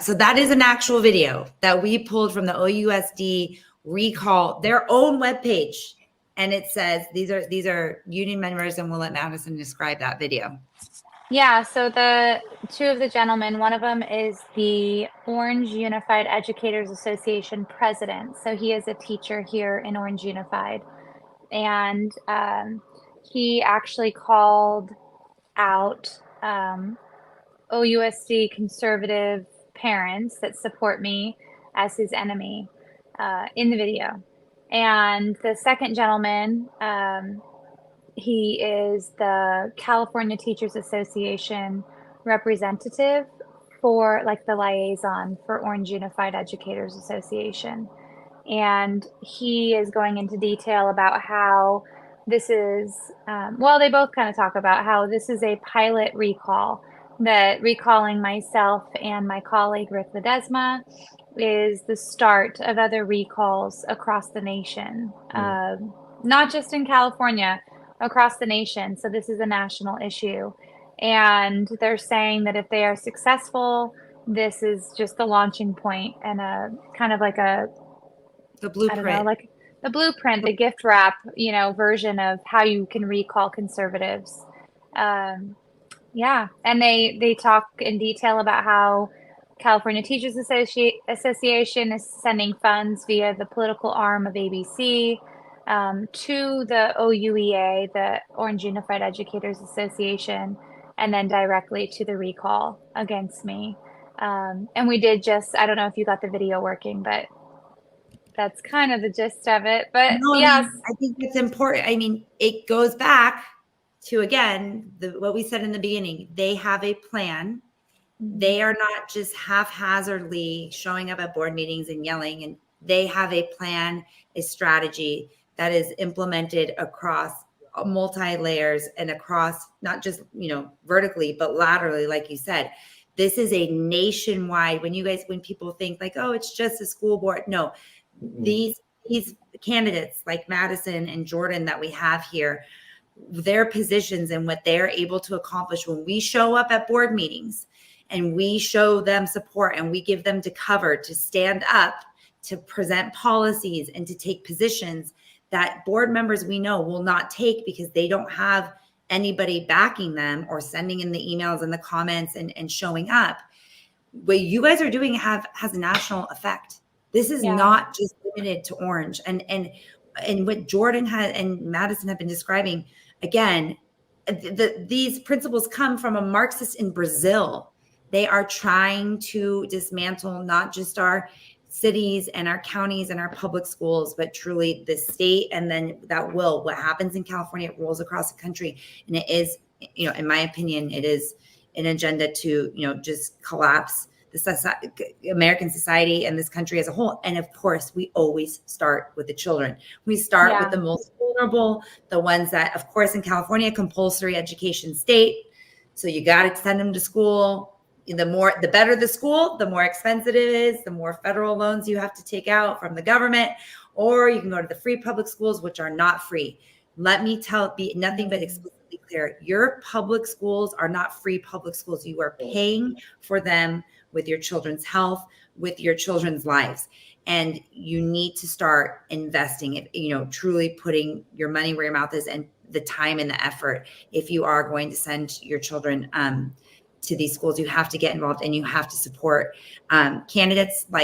So that is an actual video that we pulled from the OUSD recall, their own webpage. And it says, these are union members, and we'll let Madison describe that video. Yeah, so the two of the gentlemen, one of them is the Orange Unified Educators Association president. So he is a teacher here in Orange Unified. And he actually called out OUSD conservative parents that support me as his enemy in the video. And the second gentleman, he is the California Teachers Association representative for, like, the liaison for Orange Unified Educators Association. And he is going into detail about how this is, well, they both kind of talk about how this is a pilot recall, that recalling myself and my colleague Rick Ledesma is the start of other recalls across the nation, not just in California, across the nation. So this is a national issue. And they're saying that if they are successful, this is just the launching point and a kind of like the blueprint. I don't know, like the blueprint, the gift wrap, version of how you can recall conservatives. Yeah. And they talk in detail about how California Teachers Association is sending funds via the political arm of ABC to the OUEA, the Orange Unified Educators Association, and then directly to the recall against me. And we did I don't know if you got the video working, but that's kind of the gist of it. But no, yes. I think it's important. I mean, it goes back to, again, what we said in the beginning. They have a plan. They are not just haphazardly showing up at board meetings and yelling, and they have a plan, a strategy that is implemented across multi-layers and across not just, vertically, but laterally, like you said. This is a nationwide, when people think like, oh, it's just a school board. No, these candidates like Madison and Jordan that we have here, their positions and what they're able to accomplish when we show up at board meetings and we show them support and we give them to cover, to stand up, to present policies and to take positions that board members we know will not take because they don't have anybody backing them or sending in the emails and the comments and showing up. What you guys are doing has a national effect. This is not just limited to Orange. And what Jordan and Madison have been describing, again, these principles come from a Marxist in Brazil. They are trying to dismantle not just our cities and our counties and our public schools, but truly the state. And then what happens in California, it rolls across the country. And it is, in my opinion, it is an agenda to, just collapse American society and this country as a whole. And of course, we always start with the children. We start with the most vulnerable, the ones that, of course, in California, compulsory education state. So you got to send them to school. The better the school, the more expensive it is, the more federal loans you have to take out from the government, or you can go to the free public schools, which are not free. Let me be nothing but explicitly clear. Your public schools are not free public schools. You are paying for them with your children's health, with your children's lives. And you need to start investing, truly putting your money where your mouth is and the time and the effort. If you are going to send your children to these schools, you have to get involved and you have to support candidates like